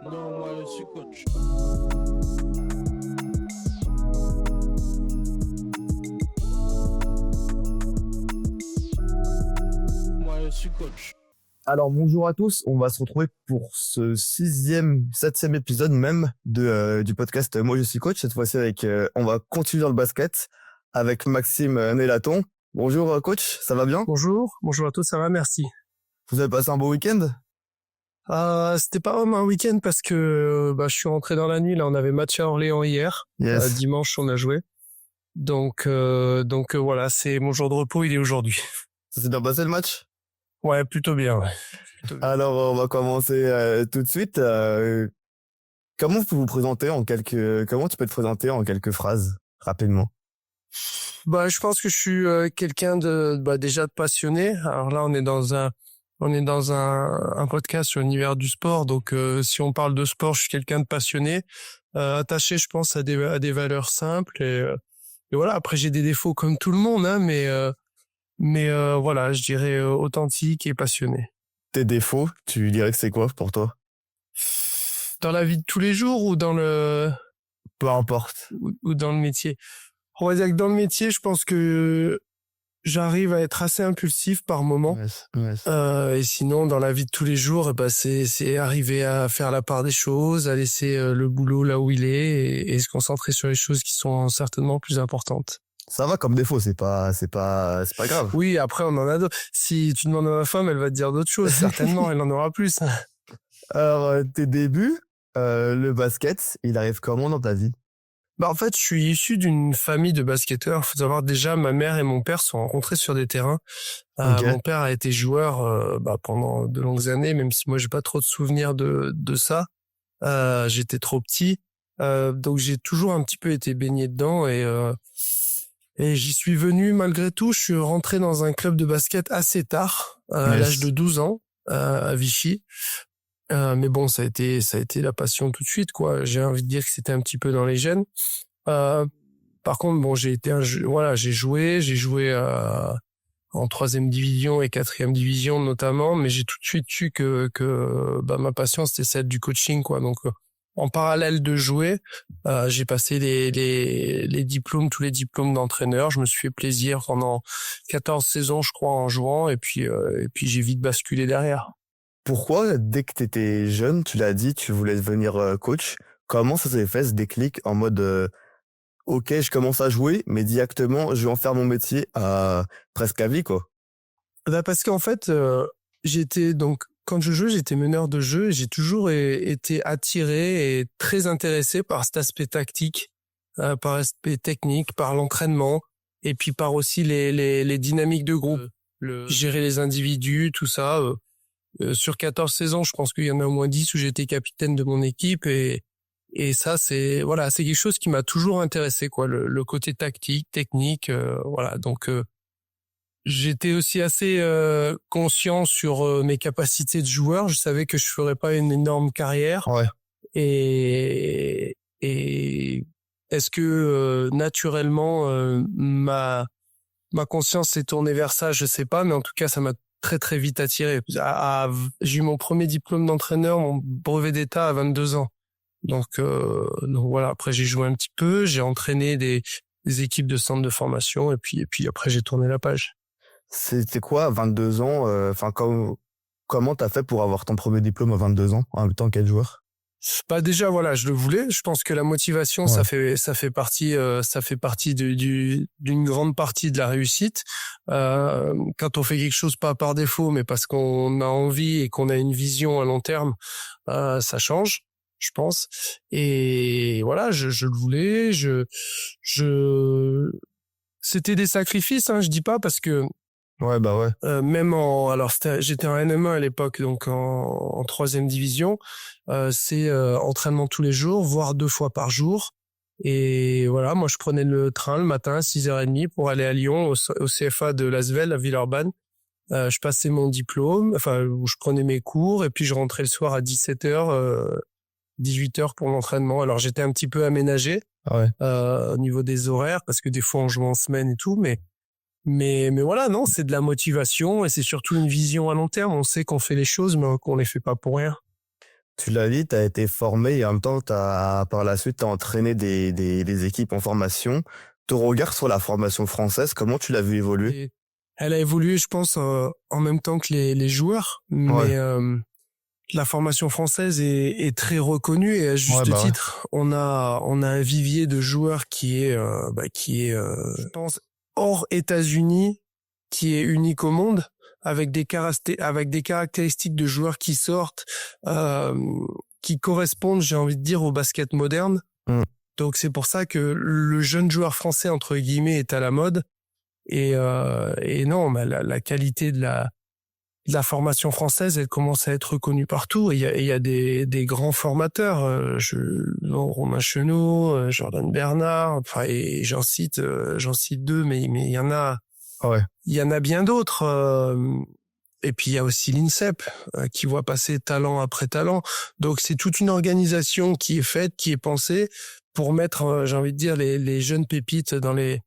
Non, moi je suis coach. Moi je suis coach. Alors bonjour à tous, on va se retrouver pour ce septième épisode même du podcast Moi je suis coach. Cette fois-ci on va continuer dans le basket avec Maxime Nélaton. Bonjour coach, ça va bien? Bonjour à tous, ça va, merci. Vous avez passé un beau week-end? C'était pas vraiment un week-end parce que je suis rentré dans la nuit. Là, on avait match à Orléans hier. Yes. Dimanche, on a joué. Donc voilà, c'est mon jour de repos, il est aujourd'hui. Ça s'est bien passé le match? Ouais, plutôt bien. Ouais. Alors on va commencer tout de suite. Comment tu peux te présenter en quelques phrases rapidement? Je pense que je suis quelqu'un de déjà de passionné. Alors là, on est dans un podcast sur l'univers du sport. Donc si on parle de sport, je suis quelqu'un de passionné, attaché, je pense, à des valeurs simples et voilà. Après, j'ai des défauts comme tout le monde, hein, mais voilà, je dirais authentique et passionné. Tes défauts, tu dirais que c'est quoi pour toi? Dans la vie de tous les jours ou dans le Peu importe. ou dans le métier. On va dire que dans le métier, je pense que j'arrive à être assez impulsif par moment. Yes. Et sinon, dans la vie de tous les jours, c'est arriver à faire la part des choses, à laisser le boulot là où il est et se concentrer sur les choses qui sont certainement plus importantes. Ça va comme défaut, c'est pas grave. Oui, après, on en a d'autres. Si tu demandes à ma femme, elle va te dire d'autres choses. Certainement, elle en aura plus. Alors, tes débuts, le basket, il arrive comment dans ta vie? En fait, je suis issu d'une famille de basketteurs. Faut savoir, déjà, ma mère et mon père se sont rencontrés sur des terrains. Ok. Mon père a été joueur pendant de longues années, même si moi j'ai pas trop de souvenirs de ça. J'étais trop petit, donc j'ai toujours un petit peu été baigné dedans et j'y suis venu malgré tout. Je suis rentré dans un club de basket assez tard, à Yes. l'âge de 12 ans, à Vichy. Mais bon, ça a été la passion tout de suite, quoi. J'ai envie de dire que c'était un petit peu dans les gènes. Par contre, bon, j'ai joué en 3e division et 4e division notamment, mais j'ai tout de suite su que ma passion c'était celle du coaching, quoi. Donc en parallèle de jouer, j'ai passé les diplômes, tous les diplômes d'entraîneur. Je me suis fait plaisir pendant 14 saisons, je crois, en jouant, et puis j'ai vite basculé derrière. Pourquoi, dès que t'étais jeune, tu l'as dit, tu voulais devenir coach? Comment ça s'est fait ce déclic en mode ok, je commence à jouer, mais directement, je vais en faire mon métier presque à vie, quoi. Parce qu'en fait, quand je jouais, j'étais meneur de jeu et j'ai toujours été attiré et très intéressé par cet aspect tactique, par l'aspect technique, par l'entraînement et puis par aussi les dynamiques de groupe, gérer les individus, tout ça. Sur 14 saisons, je pense qu'il y en a au moins 10 où j'étais capitaine de mon équipe et ça c'est quelque chose qui m'a toujours intéressé, quoi, le côté tactique, technique, voilà. Donc j'étais aussi assez conscient sur mes capacités de joueur. Je savais que je ferais pas une énorme carrière. Ouais. Et est-ce que naturellement ma conscience s'est tournée vers ça? Je sais pas, mais en tout cas, ça m'a très très vite attiré. J'ai eu mon premier diplôme d'entraîneur, mon brevet d'état à 22 ans. Donc voilà. Après, j'ai joué un petit peu, j'ai entraîné des équipes de centres de formation et puis après j'ai tourné la page. C'était quoi, à 22 ans, comment t'as fait pour avoir ton premier diplôme à 22 ans, en même temps qu'être joueur? Déjà, voilà, je le voulais. Je pense que la motivation, Ouais. ça fait partie d'une grande partie de la réussite. Quand on fait quelque chose pas par défaut, mais parce qu'on a envie et qu'on a une vision à long terme, ça change, je pense. Et voilà, je le voulais. C'était des sacrifices, hein, je dis pas, parce que Ouais. j'étais en NM1 à l'époque, donc en 3e division. C'est entraînement tous les jours, voire 2 fois par jour. Et voilà, moi je prenais le train le matin à 6h30 pour aller à Lyon au CFA de Lasvel à Villeurbanne. Je passais mon diplôme, où je prenais mes cours et puis je rentrais le soir à 17h, 18h pour l'entraînement. Alors j'étais un petit peu aménagé au niveau des horaires parce que des fois on jouait en semaine et tout, mais voilà, non, c'est de la motivation et c'est surtout une vision à long terme. On sait qu'on fait les choses, mais qu'on les fait pas pour rien. Tu l'as dit, tu as été formé et en même temps, par la suite, tu as entraîné des équipes en formation. Ton regard sur la formation française, comment tu l'as vu évoluer? Et elle a évolué, je pense, en même temps que les joueurs, Ouais, mais la formation française est très reconnue et à ouais, juste bah ouais. titre. On a un vivier de joueurs je pense, hors États-Unis, qui est unique au monde, avec avec des caractéristiques de joueurs qui sortent, euh, qui correspondent, j'ai envie de dire, au basket moderne. Mm. Donc c'est pour ça que le jeune joueur français entre guillemets est à la mode. Et non, bah, la qualité de la formation française, elle commence à être reconnue partout. Et il y a des grands formateurs, Romain Chenot, Jordan Bernard, enfin, et j'en cite deux, mais Ouais, il y en a bien d'autres. Et puis il y a aussi l'INSEP qui voit passer talent après talent. Donc c'est toute une organisation qui est faite, qui est pensée pour mettre, j'ai envie de dire, les jeunes pépites dans les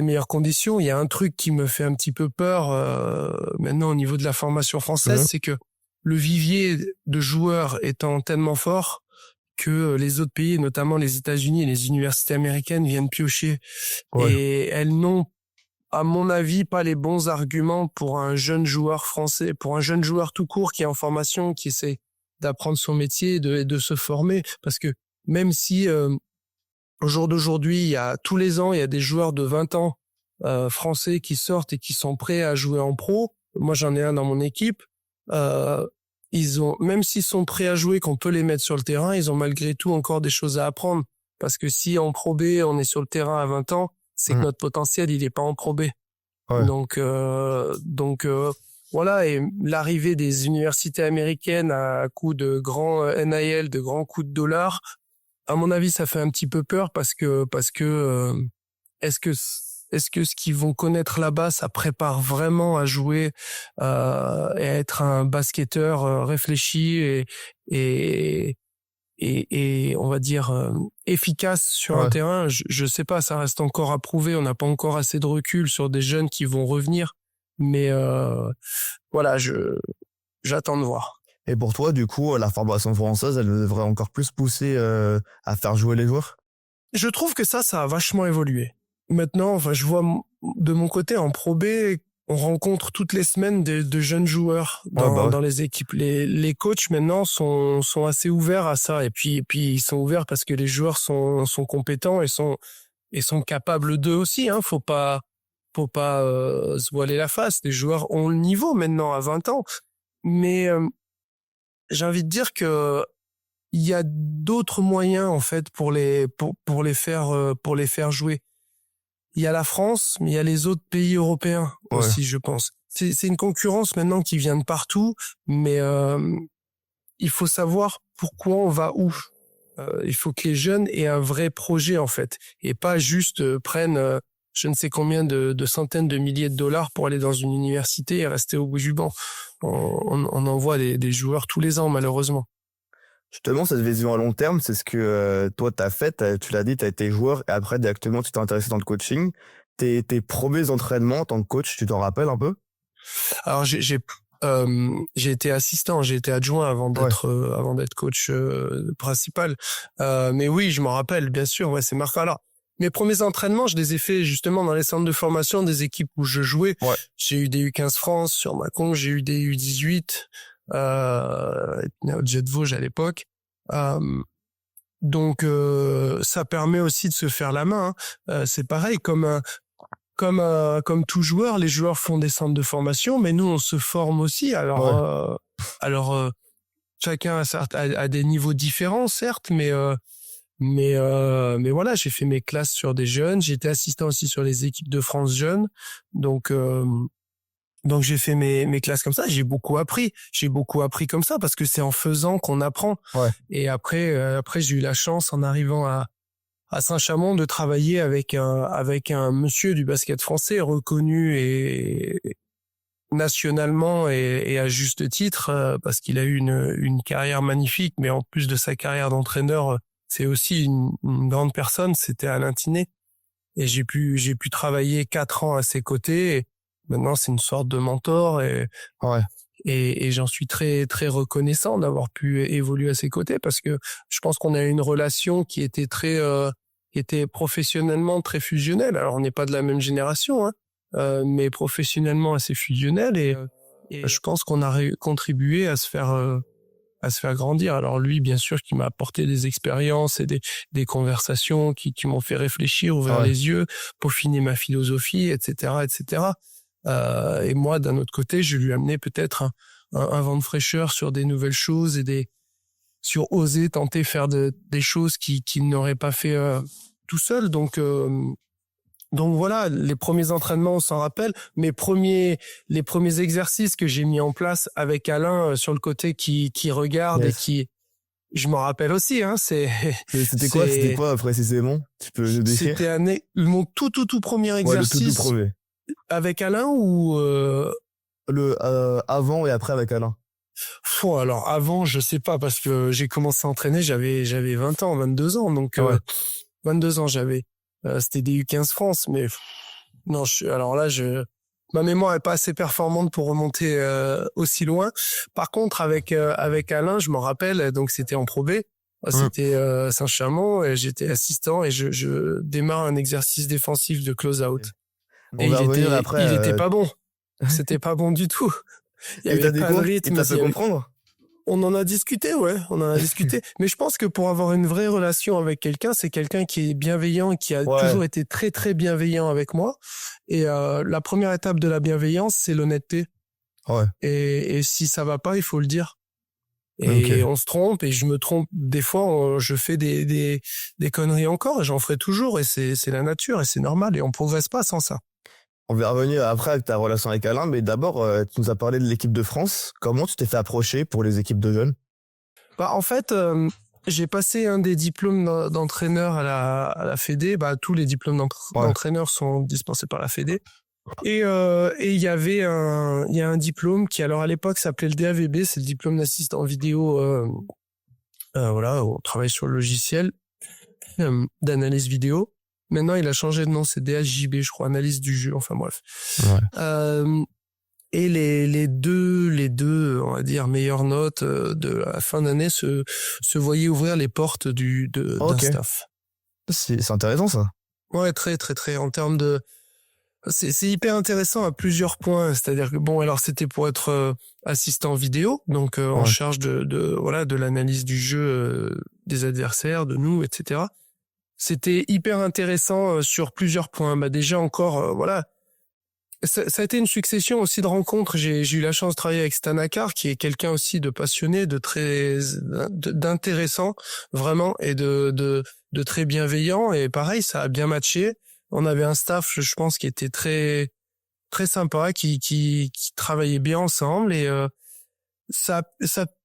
meilleures conditions. Il y a un truc qui me fait un petit peu peur maintenant au niveau de la formation française, Mhm. c'est que le vivier de joueurs étant tellement fort que les autres pays, notamment les États-Unis et les universités américaines, viennent piocher. Ouais, Et elles n'ont, à mon avis, pas les bons arguments pour un jeune joueur français, pour un jeune joueur tout court qui est en formation, qui essaie d'apprendre son métier et de se former. Parce que même si au jour d'aujourd'hui, tous les ans, il y a des joueurs de 20 ans français qui sortent et qui sont prêts à jouer en pro. Moi, j'en ai un dans mon équipe. Euh, même s'ils sont prêts à jouer, qu'on peut les mettre sur le terrain, ils ont malgré tout encore des choses à apprendre. Parce que si en Pro B, on est sur le terrain à 20 ans, c'est que mhm. notre potentiel, il est pas en Pro B. Ouais, Donc, voilà. Et l'arrivée des universités américaines à coup de grands NIL, de grands coups de dollars, à mon avis, ça fait un petit peu peur parce que est-ce que est-ce que ce qu'ils vont connaître là-bas, ça prépare vraiment à jouer et à être un basketteur réfléchi et et on va dire efficace sur un ouais. terrain? Je sais pas, ça reste encore à prouver. On n'a pas encore assez de recul sur des jeunes qui vont revenir, mais voilà, j'attends de voir. Et pour toi, du coup, la formation française, elle devrait encore plus pousser à faire jouer les joueurs? Je trouve que ça a vachement évolué. Maintenant, enfin, je vois de mon côté en Pro B, on rencontre toutes les semaines de jeunes joueurs Ouais, bah ouais. dans les équipes. Les coachs maintenant sont assez ouverts à ça et puis ils sont ouverts parce que les joueurs sont compétents et sont capables d'eux aussi. Hein. Faut pas se voiler la face. Les joueurs ont le niveau maintenant à 20 ans, mais j'ai envie de dire que il y a d'autres moyens en fait pour les faire jouer. Il y a la France, mais il y a les autres pays européens Ouais, aussi, je pense. C'est une concurrence maintenant qui vient de partout, mais il faut savoir pourquoi on va où. Il faut que les jeunes aient un vrai projet en fait et pas juste prennent je ne sais combien de centaines de milliers de dollars pour aller dans une université et rester au bout du banc. On en voit des joueurs tous les ans malheureusement. justement, cette vision à long terme, c'est ce que toi, t'as fait. Tu l'as dit, t'as été joueur et après, directement, tu t'es intéressé dans le coaching. Tes premiers entraînements en tant que coach, tu t'en rappelles un peu? Alors j'ai été assistant, j'ai été adjoint Ouais, avant d'être coach principal. Mais oui, je m'en rappelle bien sûr, ouais, c'est marquant. Alors mes premiers entraînements, je les ai faits justement dans les centres de formation des équipes où je jouais. ouais, J'ai eu des U15 France sur Mâcon, j'ai eu des U18 au Jet Vosges à l'époque. Euh, donc ça permet aussi de se faire la main. Hein. C'est pareil comme tout joueur, les joueurs font des centres de formation, mais nous on se forme aussi. ouais. Alors chacun a des niveaux différents certes, mais voilà, j'ai fait mes classes sur des jeunes, j'ai été assistant aussi sur les équipes de France jeunes, donc euh, donc j'ai fait mes classes comme ça. J'ai beaucoup appris comme ça parce que c'est en faisant qu'on apprend. Ouais. Et après j'ai eu la chance en arrivant à Saint-Chamond de travailler avec un monsieur du basket français reconnu et nationalement et à juste titre parce qu'il a eu une carrière magnifique, mais en plus de sa carrière d'entraîneur, c'est aussi une grande personne. C'était Alain Tinet et j'ai pu travailler 4 ans à ses côtés. Et maintenant, c'est une sorte de mentor Ouais. et j'en suis très très reconnaissant d'avoir pu évoluer à ses côtés parce que je pense qu'on a une relation qui était qui était professionnellement très fusionnelle. Alors on n'est pas de la même génération, hein, mais professionnellement assez fusionnelle et je pense qu'on a contribué à se faire grandir. Alors lui, bien sûr, qui m'a apporté des expériences et des conversations qui m'ont fait réfléchir, ouvrir les yeux, peaufiner ma philosophie, etc., etc. Et moi, d'un autre côté, je lui ai amené peut-être un vent de fraîcheur sur des nouvelles choses et sur oser tenter faire des choses qu'il n'aurait pas fait tout seul. Donc voilà, les premiers entraînements, on s'en rappelle. Les premiers exercices que j'ai mis en place avec Alain sur le côté qui regarde et qui, je m'en rappelle aussi, hein, C'était quoi précisément? Tu peux le décrire? C'était mon tout premier exercice. Le tout premier. Avec Alain ou avant et après avec Alain? Alors avant, je sais pas parce que j'ai commencé à entraîner, j'avais 20 ans, 22 ans, donc 22 ans j'avais. C'était des U15 France, mais non, alors là, ma mémoire est pas assez performante pour remonter aussi loin. Par contre, avec Alain, je m'en rappelle, donc c'était en Pro B, c'était Saint-Chamond, et j'étais assistant et je démarre un exercice défensif de close-out. Et il était pas bon. C'était pas bon du tout. Il y avait pas de rythme. Il t'a fait comprendre? On en a discuté, Mais je pense que pour avoir une vraie relation avec quelqu'un, c'est quelqu'un qui est bienveillant et qui a toujours été très, très bienveillant avec moi. Et la première étape de la bienveillance, c'est l'honnêteté. Ouais. Et si ça va pas, il faut le dire. Et on se trompe, et je me trompe. Des fois, je fais des conneries encore, et j'en ferai toujours, et c'est la nature, et c'est normal, et on progresse pas sans ça. On va revenir après avec ta relation avec Alain, mais d'abord, tu nous as parlé de l'équipe de France. Comment tu t'es fait approcher pour les équipes de jeunes? En fait, j'ai passé un des diplômes d'entraîneur à la Fédé. Tous les diplômes d'entraîneur sont dispensés par la Fédé. Et il y a un diplôme qui, alors à l'époque, s'appelait le DAVB, c'est le diplôme d'assistant vidéo. On travaille sur le logiciel d'analyse vidéo. Maintenant, il a changé de nom, c'est DHJB, je crois, analyse du jeu, enfin bref. Et les deux, on va dire, meilleures notes de la fin d'année se voyaient ouvrir les portes d'un staff. C'est intéressant, ça. Ouais, très, très, très. En termes de... C'est hyper intéressant à plusieurs points. C'est-à-dire que, alors c'était pour être assistant vidéo, donc en charge de l'analyse du jeu des adversaires, de nous, etc. C'était hyper intéressant sur plusieurs points. Déjà encore, ça a été une succession aussi de rencontres. J'ai eu la chance de travailler avec Stan Akar, qui est quelqu'un aussi de passionné, d'intéressant, vraiment, et de très bienveillant. Et pareil, ça a bien matché. On avait un staff, je pense, qui était très, très sympa, qui travaillait bien ensemble, et ça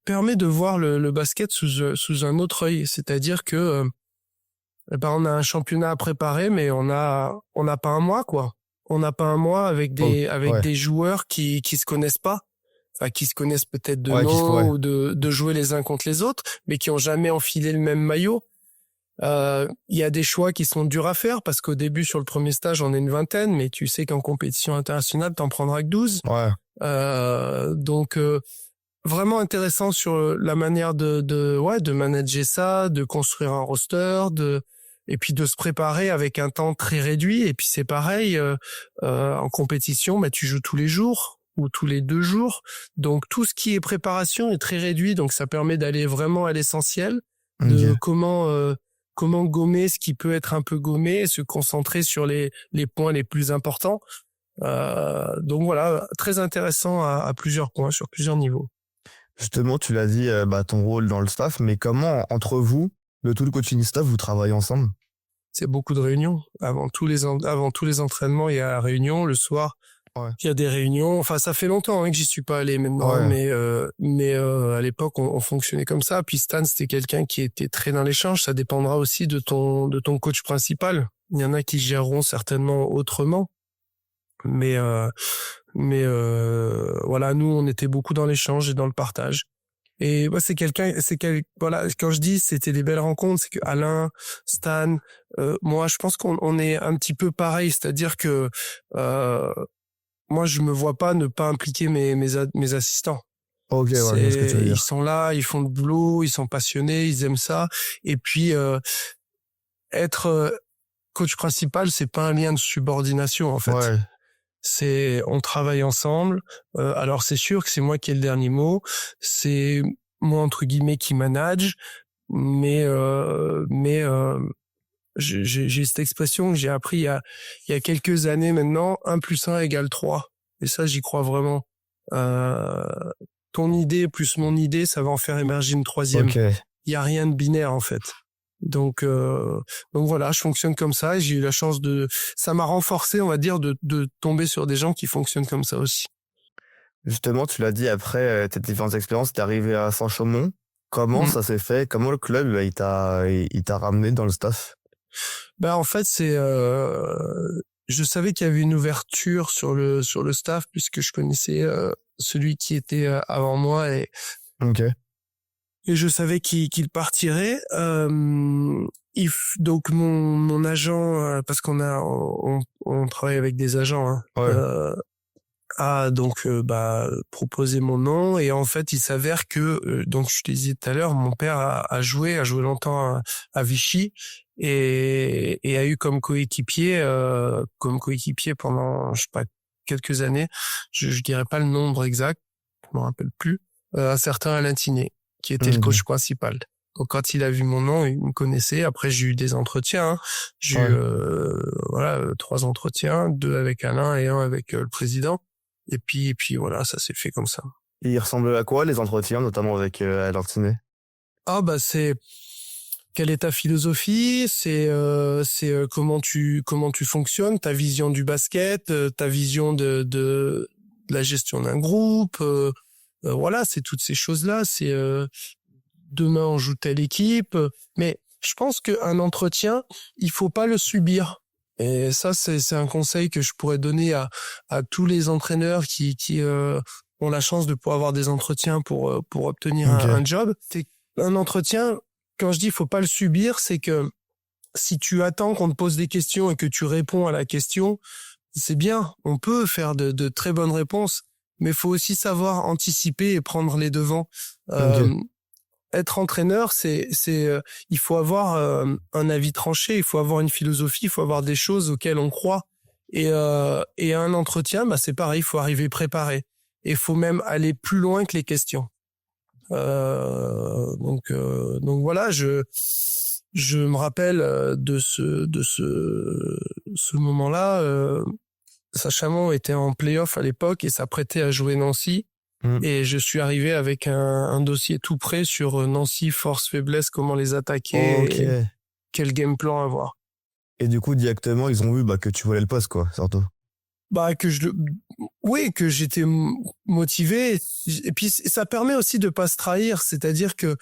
permet de voir le basket sous un autre œil. C'est-à-dire que on a un championnat à préparer, mais on n'a pas un mois, quoi. On n'a pas un mois avec des joueurs qui se connaissent pas, enfin qui se connaissent peut-être de nom ou de jouer les uns contre les autres, mais qui ont jamais enfilé le même maillot. Il y a des choix qui sont durs à faire parce qu'au début, sur le premier stage, on est une vingtaine, mais tu sais qu'en compétition internationale, t'en prendras que 12. Donc vraiment intéressant sur la manière de manager ça, de construire un roster, et puis de se préparer avec un temps très réduit. Et puis c'est pareil, en compétition, tu joues tous les jours ou tous les 2 jours. Donc tout ce qui est préparation est très réduit. Donc ça permet d'aller vraiment à l'essentiel de comment gommer ce qui peut être un peu gommé et se concentrer sur les points les plus importants. Donc voilà, très intéressant à plusieurs points, sur plusieurs niveaux. Justement, tu l'as dit, ton rôle dans le staff, mais comment, entre vous, tout le coaching staff, vous travaillez ensemble? C'est beaucoup de réunions. Avant tous les entraînements, il y a la réunion. Le soir, il y a des réunions. Enfin, ça fait longtemps que j'y suis pas allé maintenant, mais à l'époque, on fonctionnait comme ça. Puis Stan, c'était quelqu'un qui était très dans l'échange. Ça dépendra aussi de ton coach principal. Il y en a qui géreront certainement autrement. Mais nous, on était beaucoup dans l'échange et dans le partage. Et c'est quand je dis c'était des belles rencontres, c'est que Alain, Stan, moi, je pense qu'on est un petit peu pareil, c'est-à-dire que moi, je me vois pas ne pas impliquer mes assistants. Ok, ouais, je vois ce que tu veux Ils dire. sont là, ils font le boulot, ils sont passionnés, ils aiment ça. Et puis, être coach principal, c'est pas un lien de subordination, en fait. Ouais, On travaille ensemble. Alors, c'est sûr que c'est moi qui ai le dernier mot. C'est moi, entre guillemets, qui manage. Mais j'ai cette expression que j'ai appris il y a quelques années maintenant, 1 + 1 = 3. Et ça, j'y crois vraiment. Euh, Ton idée plus mon idée, ça va en faire émerger une troisième. ok. Il y a rien de binaire, en fait. Donc, donc voilà, je fonctionne comme ça et j'ai eu la chance ça m'a renforcé, on va dire, de tomber sur des gens qui fonctionnent comme ça aussi. Justement, tu l'as dit, après tes différentes expériences, t'es arrivé à Saint-Chamond. Comment Mm. ça s'est fait? Comment le club, il t'a ramené dans le staff? Ben, en fait, je savais qu'il y avait une ouverture sur le staff puisque je connaissais, celui qui était avant moi Ok. et je savais qu'il partirait. Donc mon agent, parce on travaille avec des agents, hein, Ouais. a donc proposé mon nom et en fait il s'avère que donc je te disais tout à l'heure, mon père a joué longtemps à Vichy et a eu comme coéquipier pendant je sais pas quelques années, je dirais pas le nombre exact, je m'en rappelle plus, un certain Alain Tiné qui était le Ok. coach principal. Donc quand il a vu mon nom, il me connaissait. Après j'ai eu des entretiens, hein. J'ai eu Ouais. 3 entretiens, 2 avec Alain et 1 avec le président. Et puis voilà, ça s'est fait comme ça. Et il ressemble à quoi les entretiens, notamment avec Alain Tiné? Ah bah c'est quelle est ta philosophie, c'est comment tu fonctionnes, ta vision du basket, ta vision de la gestion d'un groupe, voilà, c'est toutes ces choses-là, c'est demain on joue telle équipe, mais je pense qu'un entretien, il faut pas le subir. Et ça, c'est un conseil que je pourrais donner à tous les entraîneurs qui ont la chance de pouvoir avoir des entretiens pour obtenir Ok. un job. C'est un entretien, quand je dis faut pas le subir, c'est que si tu attends qu'on te pose des questions et que tu réponds à la question, c'est bien, on peut faire de très bonnes réponses, mais il faut aussi savoir anticiper et prendre les devants. Ok. Être entraîneur, il faut avoir un avis tranché, il faut avoir une philosophie, il faut avoir des choses auxquelles on croit. Et à un entretien, bah c'est pareil, il faut arriver préparé. Et il faut même aller plus loin que les questions. Donc voilà, je me rappelle de ce moment-là. Saint-Chamond était en play-off à l'époque et s'apprêtait à jouer Nancy. Mm. Et je suis arrivé avec un dossier tout prêt sur Nancy, force, faiblesse, comment les attaquer, Ok. et quel game plan avoir. Et du coup, directement, ils ont vu que tu voulais le poste, quoi, surtout. Bah oui, que j'étais motivé. Et puis ça permet aussi de pas se trahir, c'est-à-dire que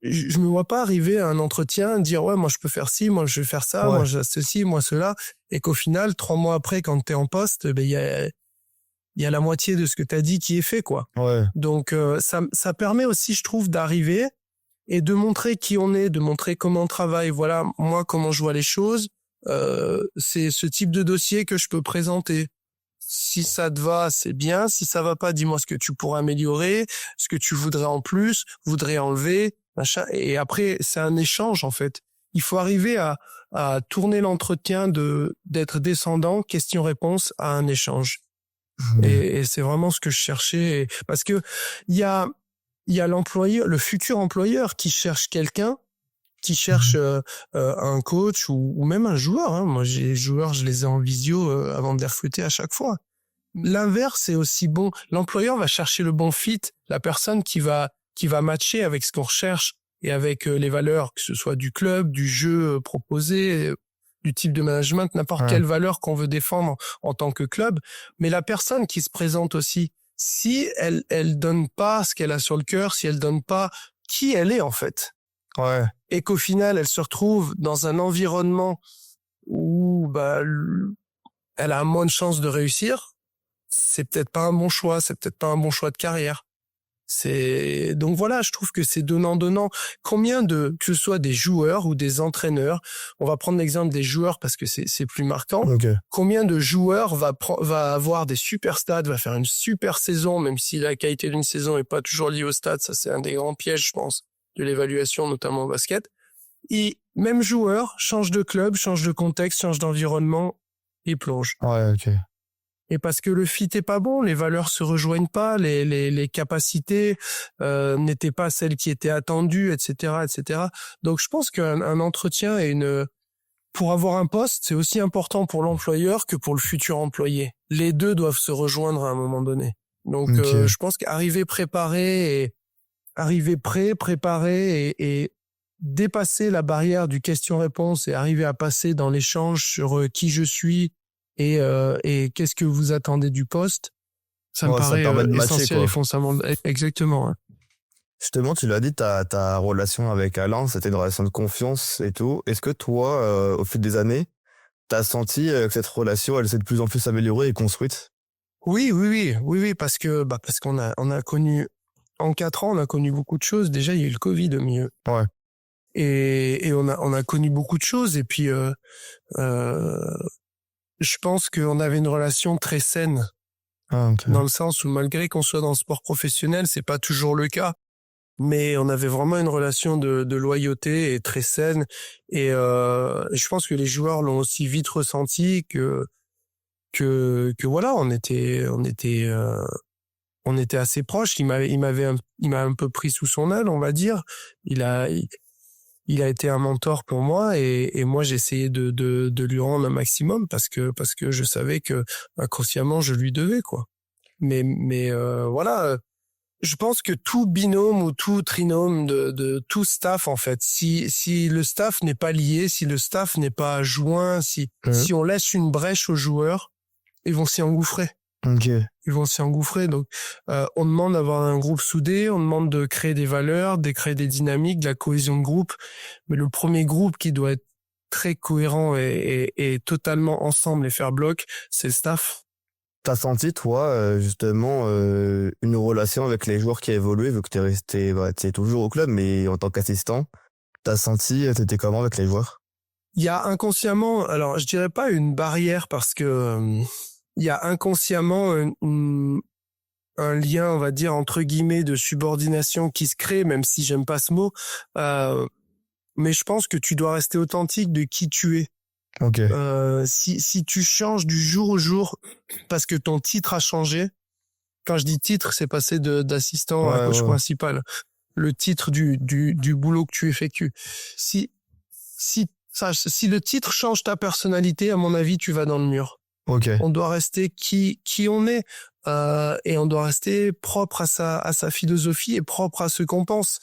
je me vois pas arriver à un entretien dire ouais moi je peux faire ci, moi je vais faire ça, Ouais. moi je ceci, moi cela, et qu'au final 3 mois après quand t'es en poste, ben il y a la moitié de ce que t'as dit qui est fait quoi. Ouais. Donc ça permet aussi, je trouve, d'arriver et de montrer qui on est, de montrer comment on travaille. Voilà, moi, comment je vois les choses. C'est ce type de dossier que je peux présenter. Si ça te va, c'est bien. Si ça va pas, dis-moi ce que tu pourrais améliorer, ce que tu voudrais en plus, voudrais enlever, machin. Et après, c'est un échange, en fait. Il faut arriver à tourner l'entretien d'être descendant, question-réponse, à un échange. Mm. Et c'est vraiment ce que je cherchais. Parce que il y a l'employeur, le futur employeur qui cherche quelqu'un, qui cherche un coach ou même un joueur. Hein. Moi, les joueurs, je les ai en visio avant de les recruter à chaque fois. L'inverse est aussi bon. L'employeur va chercher le bon fit, la personne qui va matcher avec ce qu'on recherche et avec les valeurs, que ce soit du club, du jeu proposé, du type de management, n'importe Ouais. quelle valeur qu'on veut défendre en tant que club. Mais la personne qui se présente aussi, si elle donne pas ce qu'elle a sur le cœur, si elle donne pas qui elle est en fait, Ouais. et qu'au final elle se retrouve dans un environnement où elle a moins de chances de réussir, c'est peut-être pas un bon choix, c'est peut-être pas un bon choix de carrière. Donc voilà, je trouve que c'est donnant-donnant. Que ce soit des joueurs ou des entraîneurs, on va prendre l'exemple des joueurs parce que c'est plus marquant. Ok. Combien de joueurs va avoir des super stats, va faire une super saison, même si la qualité d'une saison est pas toujours liée aux stats, ça c'est un des grands pièges, je pense, de l'évaluation, notamment au basket. Et même joueur change de club, change de contexte, change d'environnement et plonge. Ouais, ok. Et parce que le fit est pas bon, les valeurs se rejoignent pas, les capacités n'étaient pas celles qui étaient attendues, etc., etc. Donc je pense qu'un entretien pour avoir un poste, c'est aussi important pour l'employeur que pour le futur employé. Les deux doivent se rejoindre à un moment donné. Donc Ok. je pense qu'arriver préparé arriver prêt, préparé et dépasser la barrière du question-réponse et arriver à passer dans l'échange sur qui je suis et qu'est-ce que vous attendez du poste, ça me Ouais, ça paraît permet de matcher, essentiel quoi. et fondamental. Exactement. Ouais. Justement, tu l'as dit, ta relation avec Alain, c'était une relation de confiance et tout. Est-ce que toi, au fil des années, t'as senti que cette relation, elle s'est de plus en plus améliorée et construite? Oui, parce qu'on a connu, en 4 ans, on a connu beaucoup de choses. Déjà, il y a eu le Covid au milieu. Ouais. Et on a connu beaucoup de choses. Et puis, je pense qu'on avait une relation très saine, Ah, ok. dans le sens où malgré qu'on soit dans le sport professionnel, c'est pas toujours le cas. Mais on avait vraiment une relation de loyauté et très saine. Et je pense que les joueurs l'ont aussi vite ressenti que voilà, on était assez proches. Il m'a un peu pris sous son aile, on va dire. Il a été un mentor pour moi et moi j'ai essayé de lui rendre un maximum parce que je savais que inconsciemment je lui devais, quoi. Mais voilà, je pense que tout binôme ou tout trinôme de tout staff, en fait, si le staff n'est pas lié, si le staff n'est pas joint, Mhm. si on laisse une brèche aux joueurs, ils vont s'y engouffrer. Ok. Ils vont s'y engouffrer. Donc, on demande d'avoir un groupe soudé, on demande de créer des valeurs, de créer des dynamiques, de la cohésion de groupe. Mais le premier groupe qui doit être très cohérent et totalement ensemble et faire bloc, c'est le staff. T'as senti, toi, justement, une relation avec les joueurs qui a évolué, vu que t'es resté, bah, t'es toujours au club, mais en tant qu'assistant, t'as senti, t'étais comment avec les joueurs? Il y a inconsciemment, alors je dirais pas une barrière parce que il y a inconsciemment un lien, on va dire, entre guillemets, de subordination qui se crée, même si j'aime pas ce mot. Mais je pense que tu dois rester authentique de qui tu es. Ok. Si tu changes du jour au jour parce que ton titre a changé, quand je dis titre, c'est passé d'assistant à Ouais, coach ouais, ouais. principal. Le titre du boulot que tu effectues. Si le titre change ta personnalité, à mon avis, tu vas dans le mur. Ok. On doit rester qui on est et on doit rester propre à sa philosophie et propre à ce qu'on pense.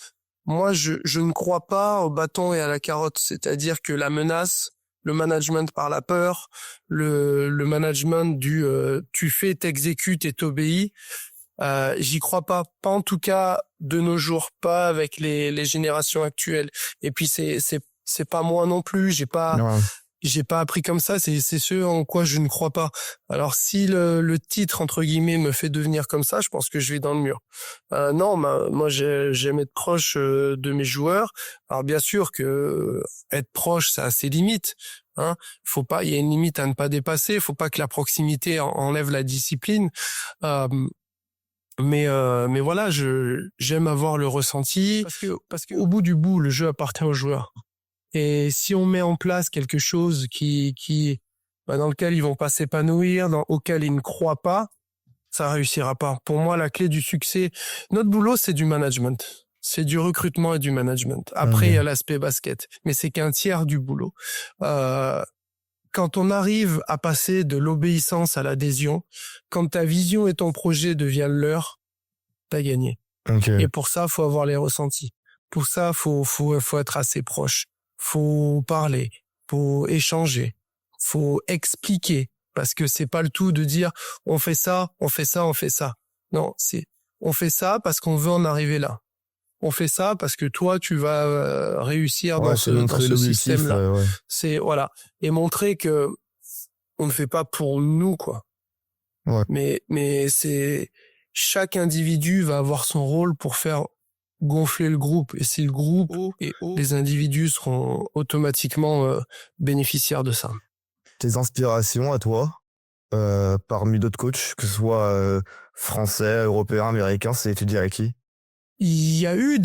Moi, je ne crois pas au bâton et à la carotte, c'est-à-dire que la menace, le management par la peur, le management du tu fais, t'exécutes et t'obéis, j'y crois pas. Pas en tout cas de nos jours, pas avec les générations actuelles. Et puis c'est pas moi non plus. Ouais. J'ai pas appris comme ça, c'est ce en quoi je ne crois pas. Alors si le titre entre guillemets me fait devenir comme ça, je pense que je vais dans le mur. Non, moi j'aime être proche de mes joueurs. Alors bien sûr que être proche, ça a ses limites. Hein, il y a une limite à ne pas dépasser. Faut pas que la proximité enlève la discipline. Euh, mais voilà, j'aime avoir le ressenti parce que au bout du bout, le jeu appartient aux joueurs. Et si on met en place quelque chose dans lequel ils vont pas s'épanouir, auquel ils ne croient pas, ça réussira pas. Pour moi, la clé du succès, notre boulot, c'est du management. C'est du recrutement et du management. Après, il y a Ok. l'aspect basket, mais c'est qu'un tiers du boulot. Quand on arrive à passer de l'obéissance à l'adhésion, quand ta vision et ton projet deviennent leur, t'as gagné. Ok. Et pour ça, faut avoir les ressentis. Pour ça, faut être assez proche. Faut parler, faut échanger, faut expliquer. Parce que c'est pas le tout de dire, on fait ça, on fait ça, on fait ça. Non, on fait ça parce qu'on veut en arriver là. On fait ça parce que toi, tu vas réussir Ouais, c'est dans montrer ce l'objectif, système-là. ouais. Voilà. Et montrer que on ne fait pas pour nous, quoi. Ouais. Mais chaque individu va avoir son rôle pour faire gonfler le groupe. Et si le groupe et les individus seront automatiquement bénéficiaires de ça. Tes inspirations à toi, parmi d'autres coachs, que ce soit français, européen, américain, tu dirais qui? Il y a eu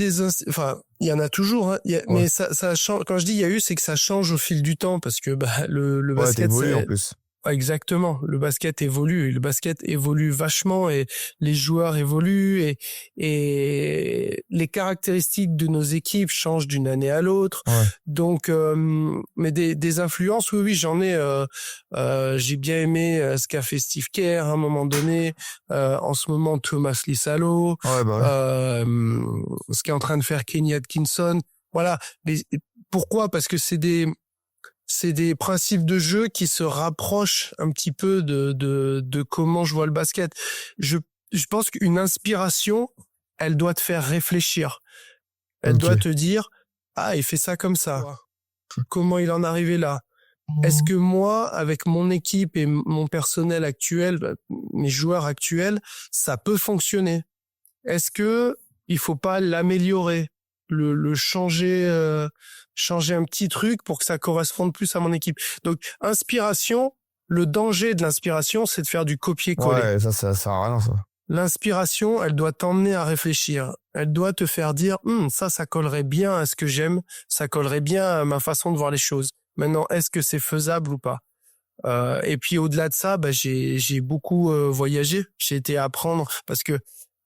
enfin, il y en a toujours, hein. Mais ça change. Quand je dis il y a eu, c'est que ça change au fil du temps parce que le basket, t'évolues en plus. Exactement. Le basket évolue. Le basket évolue vachement et les joueurs évoluent et les caractéristiques de nos équipes changent d'une année à l'autre. Ouais. Donc, mais des influences, oui, j'en ai. J'ai bien aimé ce qu'a fait Steve Kerr à un moment donné. En ce moment, Thomas Lissalo. Ce qu'est en train de faire Kenny Atkinson. Voilà. Pourquoi? Parce que c'est des principes de jeu qui se rapprochent un petit peu de comment je vois le basket. Je pense qu'une inspiration, elle doit te faire réfléchir. Elle doit te dire, il fait ça comme ça. Comment il en est arrivé là? Est-ce que moi, avec mon équipe et mon personnel actuel, mes joueurs actuels, ça peut fonctionner? Est-ce que il faut pas l'améliorer, le changer un petit truc pour que ça corresponde plus à mon équipe. Donc, inspiration, le danger de l'inspiration, c'est de faire du copier-coller. Ouais, ça sert à rien, ça. L'inspiration, elle doit t'emmener à réfléchir. Elle doit te faire dire, ça collerait bien à ce que j'aime, ça collerait bien à ma façon de voir les choses. Maintenant, est-ce que c'est faisable ou pas? Et puis, au-delà de ça, j'ai beaucoup voyagé. J'ai été apprendre parce que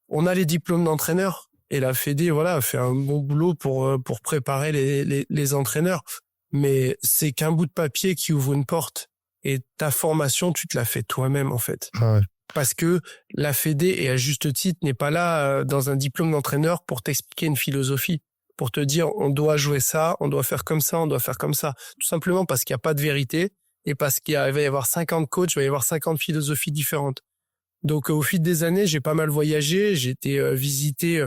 on a les diplômes d'entraîneur. Et la Fédé, a fait un bon boulot pour préparer les entraîneurs. Mais c'est qu'un bout de papier qui ouvre une porte. Et ta formation, tu te la fais toi-même, en fait. Ouais. Parce que la Fédé, et à juste titre, n'est pas là dans un diplôme d'entraîneur pour t'expliquer une philosophie. Pour te dire, on doit jouer ça, on doit faire comme ça, on doit faire comme ça. Tout simplement parce qu'il n'y a pas de vérité. Et parce qu'il va y avoir 50 coachs, il va y avoir 50 philosophies différentes. Donc, au fil des années, j'ai pas mal voyagé. J'ai été visiter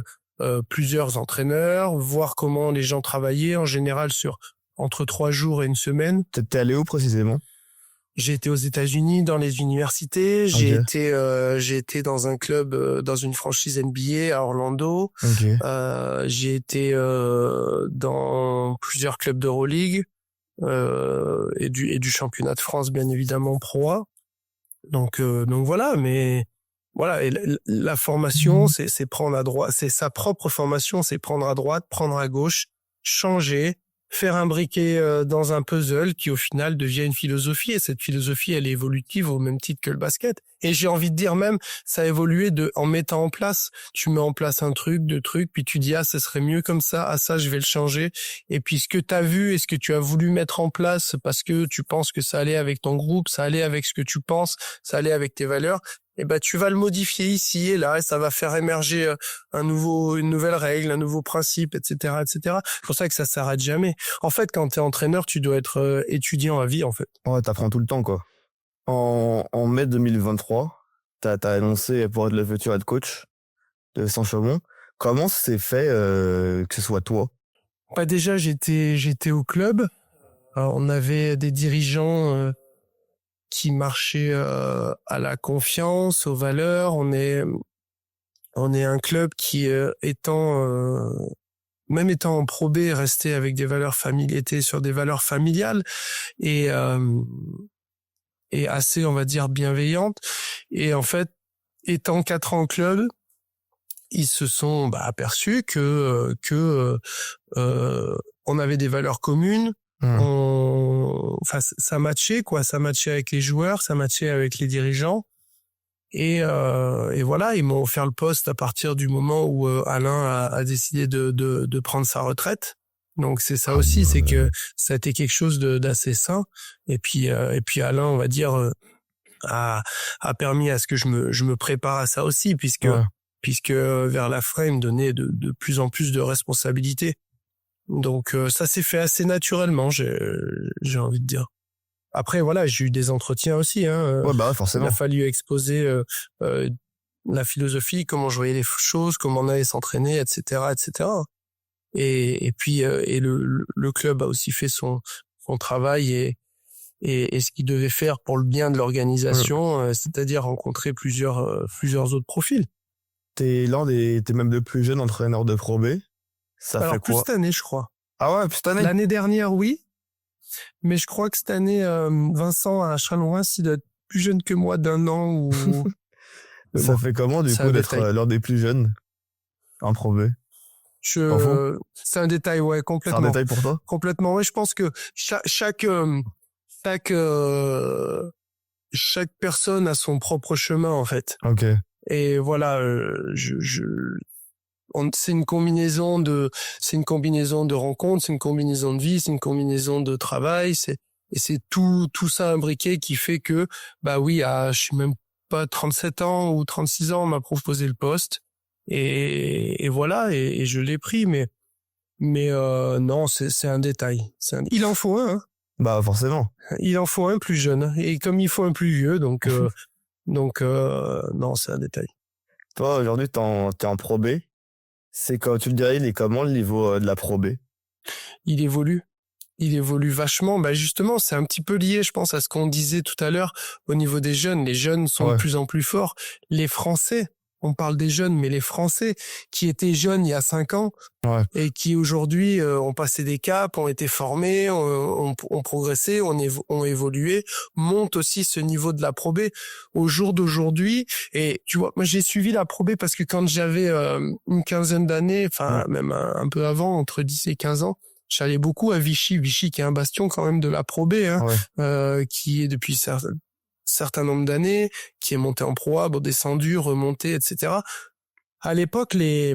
plusieurs entraîneurs, voir comment les gens travaillaient en général sur entre 3 jours et une semaine. T'es allé où précisément? J'ai été aux États-Unis dans les universités. J'ai été dans un club, dans une franchise NBA à Orlando. J'ai été dans plusieurs clubs d'Euroleague et du championnat de France, bien évidemment, Pro A. Donc voilà, mais voilà, et la formation, c'est prendre à droite, c'est sa propre formation, c'est prendre à droite, prendre à gauche, changer, faire un briquet dans un puzzle qui au final devient une philosophie, et cette philosophie, elle est évolutive au même titre que le basket. Et j'ai envie de dire même, ça a évolué en mettant en place. Tu mets en place un truc, 2 trucs, puis tu dis, ça serait mieux comme ça, ça, je vais le changer. Et puis ce que tu as vu et ce que tu as voulu mettre en place parce que tu penses que ça allait avec ton groupe, ça allait avec ce que tu penses, ça allait avec tes valeurs, tu vas le modifier ici et là, et ça va faire émerger une nouvelle règle, un nouveau principe, etc., etc. C'est pour ça que ça s'arrête jamais. En fait, quand t'es entraîneur, tu dois être étudiant à vie, en fait. Ouais, t'apprends tout le temps, quoi. En mai 2023, t'as annoncé pour être le futur head coach de Saint-Chamond. Comment c'est fait que ce soit toi? Déjà, j'étais au club. Alors, on avait des dirigeants qui marchaient à la confiance, aux valeurs. On est un club qui même étant en Pro B, restait avec des valeurs familiales, était sur des valeurs familiales et assez, on va dire, bienveillantes. Et en fait, étant 4 ans au club, ils se sont aperçus que on avait des valeurs communes. Ça matchait, quoi. Ça matchait avec les joueurs, ça matchait avec les dirigeants. Et voilà, ils m'ont offert le poste à partir du moment où Alain a décidé de prendre sa retraite. Donc c'est ça aussi, c'est que ça a été quelque chose d'assez sain. Et puis Alain, on va dire, a permis à ce que je me prépare à ça aussi, puisque vers la fin, il me donnait de plus en plus de responsabilités. Donc ça s'est fait assez naturellement, j'ai envie de dire. Après voilà, j'ai eu des entretiens aussi. Forcément. Il a fallu exposer la philosophie, comment je voyais les choses, comment on allait s'entraîner, etc., etc. Et puis le club a aussi fait son travail et ce qu'il devait faire pour le bien de l'organisation, c'est-à-dire rencontrer plusieurs autres profils. t'es même le plus jeune entraîneur de Pro B. Ça Alors fait plus quoi? cette année, je crois. Ah ouais, puis cette année? L'année dernière, oui. Mais je crois que cette année, Vincent à Chalon-Reims, il doit être plus jeune que moi d'1 an ou... Mais Ça bon, fait comment, du c'est coup, un d'être détail. l'un des plus jeunes en Pro B? T'en fous? C'est un détail, ouais, C'est un complètement. détail pour toi? Complètement, ouais. Je pense que chaque personne a son propre chemin, en fait. Ok. Et voilà, c'est une combinaison de rencontres, c'est une combinaison de vie, c'est une combinaison de travail, et c'est tout ça imbriqué qui fait que, bah oui, je suis même pas 37 ans ou 36 ans, on m'a proposé le poste, et voilà, et je l'ai pris, mais non, c'est un détail. Il en faut un, hein. Bah, forcément. Il en faut un plus jeune, et comme il faut un plus vieux, donc non, c'est un détail. Toi, aujourd'hui, t'es en Pro B. C'est quand tu le dirais, il est comment le niveau de la Pro B? Il évolue vachement. Bah justement, c'est un petit peu lié, je pense, à ce qu'on disait tout à l'heure au niveau des jeunes. Les jeunes sont de Ouais. plus en plus forts. Les Français, on parle des jeunes, mais les Français qui étaient jeunes il y a 5 ans Ouais. et qui aujourd'hui ont passé des caps, ont été formés, ont progressé, ont évolué, montent aussi ce niveau de la Pro B au jour d'aujourd'hui. Et tu vois, moi j'ai suivi la Pro B parce que quand j'avais une quinzaine d'années, enfin même un peu avant, entre 10 et 15 ans, j'allais beaucoup à Vichy qui est un bastion quand même de la Pro B, hein, Ouais. qui est depuis certain nombre d'années, qui est monté en Pro A, descendu, remonté, etc. À l'époque, les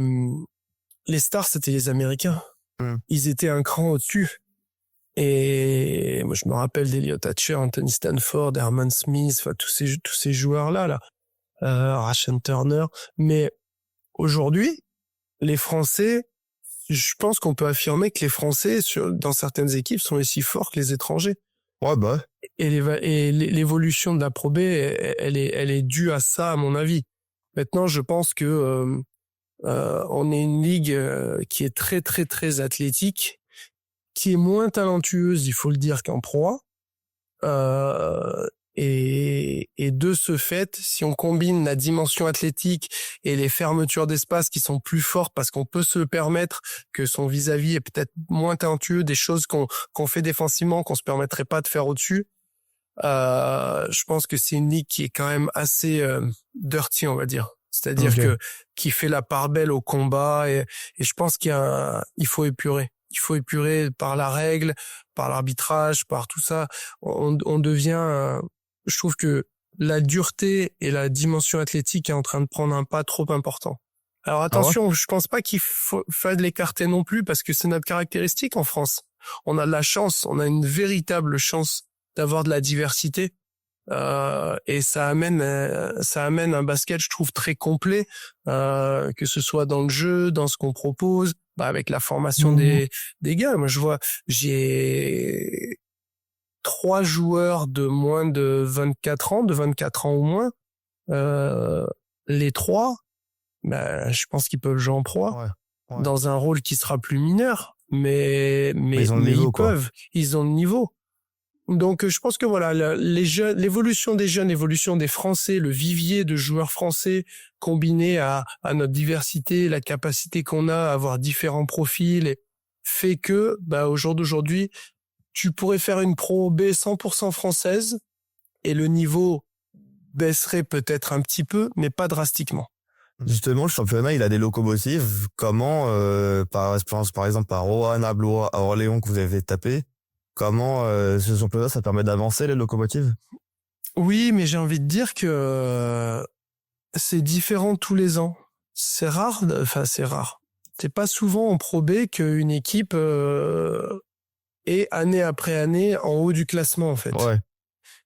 stars, c'était les Américains. Ils étaient un cran au-dessus. Et moi, je me rappelle d'Elliot Hatcher, Anthony Stanford, Herman Smith, enfin tous ces joueurs-là, Rashan Turner. Mais aujourd'hui, les Français, je pense qu'on peut affirmer que les Français, dans certaines équipes, sont aussi forts que les étrangers. Ouais, bah. Et l'évolution de la Pro B, elle est due à ça, à mon avis. Maintenant, je pense que on est une ligue qui est très, très, très athlétique, qui est moins talentueuse, il faut le dire, qu'en Pro A. Et de ce fait, si on combine la dimension athlétique et les fermetures d'espace qui sont plus fortes parce qu'on peut se permettre que son vis-à-vis est peut-être moins talentueux, des choses qu'on fait défensivement, qu'on se permettrait pas de faire au-dessus, je pense que c'est une ligue qui est quand même assez dirty, on va dire. C'est-à-dire qui fait la part belle au combat, et je pense il faut épurer. Il faut épurer par la règle, par l'arbitrage, par tout ça. On devient, je trouve que la dureté et la dimension athlétique est en train de prendre un pas trop important. Alors attention, je pense pas qu'il faut de l'écarter non plus, parce que c'est notre caractéristique en France. On a de la chance, on a une véritable chance d'avoir de la diversité. Et ça amène un basket, je trouve, très complet, que ce soit dans le jeu, dans ce qu'on propose, avec la formation des gars. Moi, je vois, j'ai 3 joueurs de moins de 24 ans, ou moins. Les 3, je pense qu'ils peuvent jouer en Pro A, dans un rôle qui sera plus mineur, mais ils peuvent, ils ont le niveau. Donc, je pense que voilà, l'évolution des jeunes, l'évolution des Français, le vivier de joueurs français, combiné à notre diversité, la capacité qu'on a à avoir différents profils, fait que, au jour d'aujourd'hui, tu pourrais faire une Pro B 100% française et le niveau baisserait peut-être un petit peu, mais pas drastiquement. Justement, le championnat, il a des locomotives. Comment, par exemple, par Roanne, à Blois, à Orléans, que vous avez tapé, comment ce championnat, ça permet d'avancer, les locomotives? Oui, mais j'ai envie de dire que c'est différent tous les ans. C'est rare. C'est pas souvent en Pro B qu'une équipe est année après année en haut du classement, en fait. Ouais.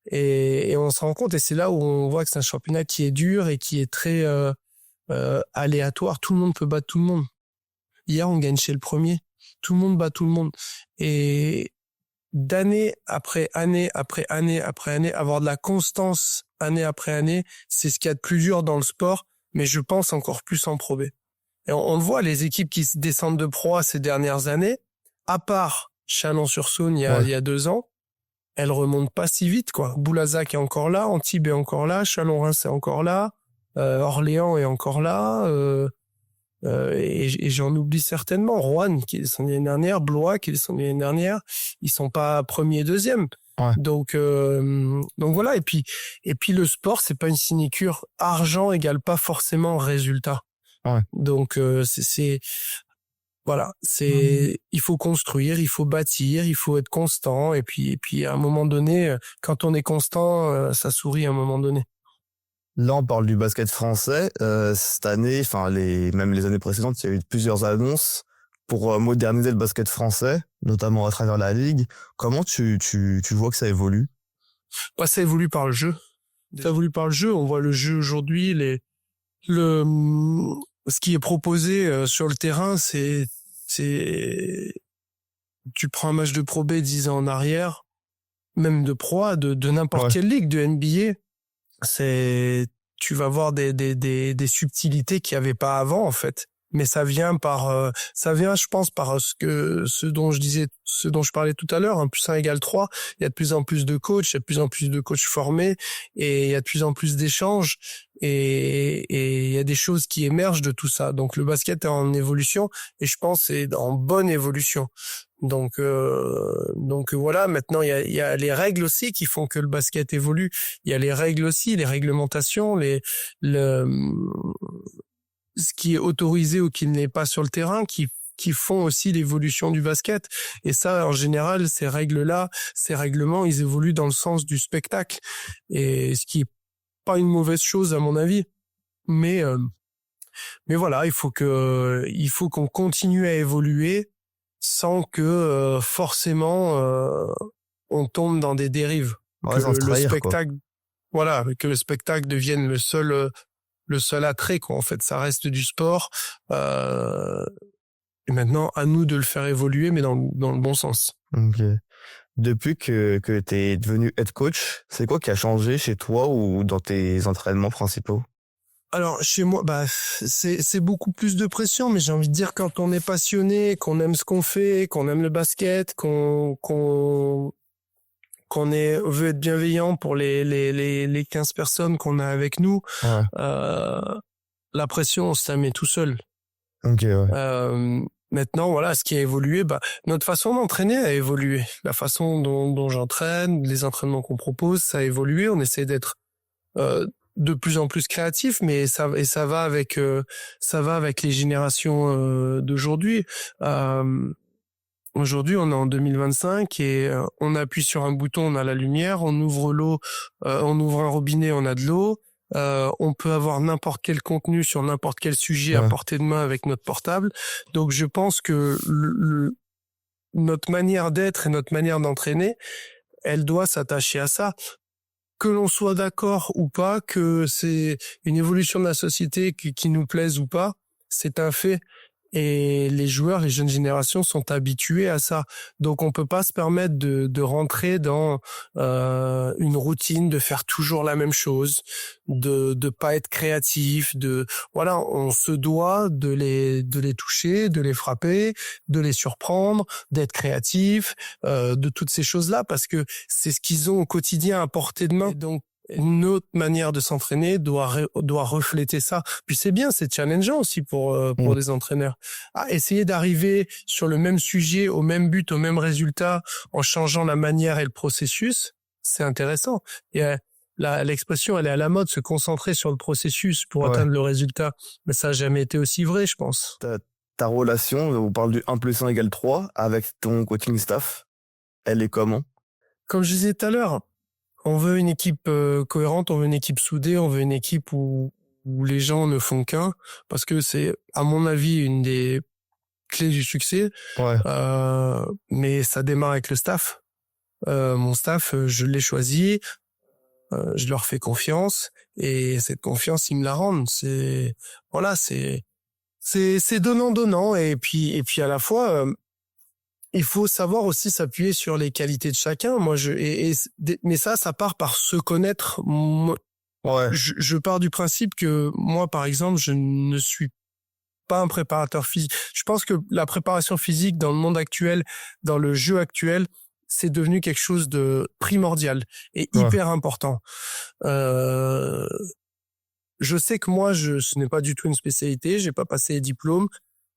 Et on se rend compte, et c'est là où on voit que c'est un championnat qui est dur et qui est très aléatoire. Tout le monde peut battre tout le monde. Hier, on gagne chez le premier. Tout le monde bat tout le monde. Et d'année après année après année après année, avoir de la constance année après année, c'est ce qu'il y a de plus dur dans le sport, mais je pense encore plus en Pro B. Et on le voit, les équipes qui se descendent de Pro A ces dernières années, à part Chalon-sur-Saône il y a 2 ans, elles remontent pas si vite, quoi. Boulazac est encore là, Antibes est encore là, Chalon-Reims est encore là. Orléans est encore là. Et j'en oublie certainement. Roanne, qui est son l'année dernière, Blois, qui est son l'année dernière, ils sont pas premier et deuxième. Ouais. Donc voilà. Et puis le sport, c'est pas une sinécure. Argent égale pas forcément résultat. Ouais. Donc voilà, il faut construire, il faut bâtir, il faut être constant. Et puis à un moment donné, quand on est constant, ça sourit à un moment donné. Là, on parle du basket français. Cette année, même les années précédentes, il y a eu plusieurs annonces pour moderniser le basket français, notamment à travers la ligue. Comment tu vois que ça évolue? Bah, ça évolue par le jeu. Ça évolue par le jeu. On voit le jeu aujourd'hui, ce qui est proposé sur le terrain, c'est tu prends un match de Pro B 10 ans en arrière, même de Pro A, de n'importe quelle ligue, de NBA, tu vas voir des subtilités qu'il n'y avait pas avant, en fait. Mais ça vient, je pense, par ce dont je parlais tout à l'heure, 1+1 égale 3. Il y a de plus en plus de coachs, il y a de plus en plus de coachs formés, et il y a de plus en plus d'échanges, et il y a des choses qui émergent de tout ça. Donc le basket est en évolution, et je pense c'est en bonne évolution. Donc voilà, maintenant il y a les règles aussi qui font que le basket évolue. Il y a les règles aussi, les réglementations, ce qui est autorisé ou qui ne l'est pas sur le terrain, qui font aussi l'évolution du basket. Et ça, en général, ces règles-là, ces règlements, ils évoluent dans le sens du spectacle. Et ce qui est pas une mauvaise chose, à mon avis. Mais voilà, il faut qu'on continue à évoluer sans que, forcément, on tombe dans des dérives. Ouais, Que sans se trahir, le spectacle, voilà, que le spectacle devienne le seul attrait, quoi. En fait, ça reste du sport. Et maintenant, à nous de le faire évoluer, mais dans le bon sens. Ok. Depuis que t'es devenu head coach, c'est quoi qui a changé chez toi ou dans tes entraînements principaux? Alors, chez moi, c'est beaucoup plus de pression, mais j'ai envie de dire, quand on est passionné, qu'on aime ce qu'on fait, qu'on aime le basket, qu'on veut être bienveillant pour les 15 personnes qu'on a avec nous, Ouais. la pression, ça met tout seul. Ok, ouais. Maintenant, voilà, ce qui a évolué, notre façon d'entraîner a évolué. La façon dont j'entraîne, les entraînements qu'on propose, ça a évolué. On essaie d'être de plus en plus créatif, mais ça va avec les générations d'aujourd'hui. Aujourd'hui, on est en 2025 et on appuie sur un bouton, on a la lumière, on ouvre l'eau, on ouvre un robinet, on a de l'eau. On peut avoir n'importe quel contenu sur n'importe quel sujet à portée de main avec notre portable. Donc, je pense que notre manière d'être et notre manière d'entraîner, elle doit s'attacher à ça. Que l'on soit d'accord ou pas, que c'est une évolution de la société qui nous plaise ou pas, c'est un fait. Et les joueurs, les jeunes générations sont habitués à ça. Donc on peut pas se permettre de rentrer dans une routine, de faire toujours la même chose, de pas être créatif, voilà, on se doit de les toucher, de les frapper, de les surprendre, d'être créatif, de toutes ces choses-là, parce que c'est ce qu'ils ont au quotidien à portée de main. Et donc notre manière de s'entraîner doit refléter ça. Puis c'est bien, c'est challengeant aussi pour les entraîneurs. Essayer d'arriver sur le même sujet, au même but, au même résultat, en changeant la manière et le processus, c'est intéressant. Et l'expression, elle est à la mode, se concentrer sur le processus pour atteindre le résultat. Mais ça n'a jamais été aussi vrai, je pense. Ta relation, on parle du 1+1 égale 3, avec ton coaching staff, elle est comment? Comme je disais tout à l'heure, on veut une équipe cohérente, on veut une équipe soudée, on veut une équipe où les gens ne font qu'un, parce que c'est, à mon avis, une des clés du succès. Ouais. Mais ça démarre avec le staff. Mon staff, je l'ai choisi, je leur fais confiance, et cette confiance, ils me la rendent. C'est donnant, et puis à la fois, il faut savoir aussi s'appuyer sur les qualités de chacun. Mais ça part par se connaître. Je pars du principe que moi, par exemple, je ne suis pas un préparateur physique. Je pense que la préparation physique dans le monde actuel, dans le jeu actuel, c'est devenu quelque chose de primordial et hyper important. je sais que moi, ce n'est pas du tout une spécialité. J'ai pas passé les diplômes.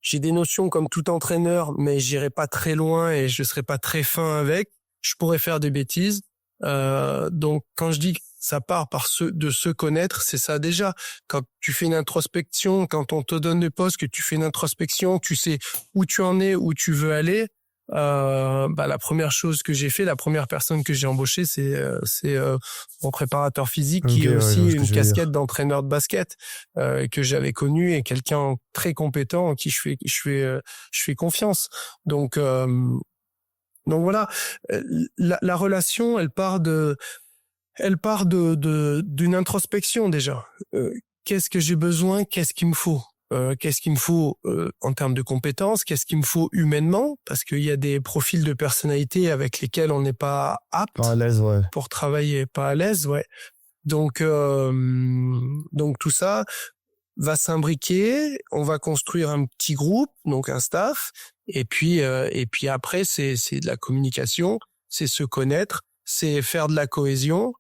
J'ai des notions comme tout entraîneur, mais j'irai pas très loin et je serai pas très fin avec. Je pourrais faire des bêtises. Donc, quand je dis que ça part de se connaître, c'est ça déjà. Quand tu fais une introspection, quand on te donne le poste, que tu fais une introspection, tu sais où tu en es, où tu veux aller. La première chose que j'ai fait, la première personne que j'ai embauchée, c'est mon préparateur physique qui est aussi une casquette d'entraîneur de basket que j'avais connu et quelqu'un très compétent en qui je fais confiance. Donc voilà, la relation, elle part d'une introspection déjà. Qu'est-ce que j'ai besoin? Qu'est-ce qu'il me faut? Qu'est-ce qu'il me faut en termes de compétences, qu'est-ce qu'il me faut humainement, parce qu'il y a des profils de personnalité avec lesquels on n'est pas apte Pas à l'aise, ouais. pour travailler, pas à l'aise, ouais. Donc tout ça va s'imbriquer, on va construire un petit groupe, donc un staff, et puis après c'est de la communication, c'est se connaître, c'est faire de la cohésion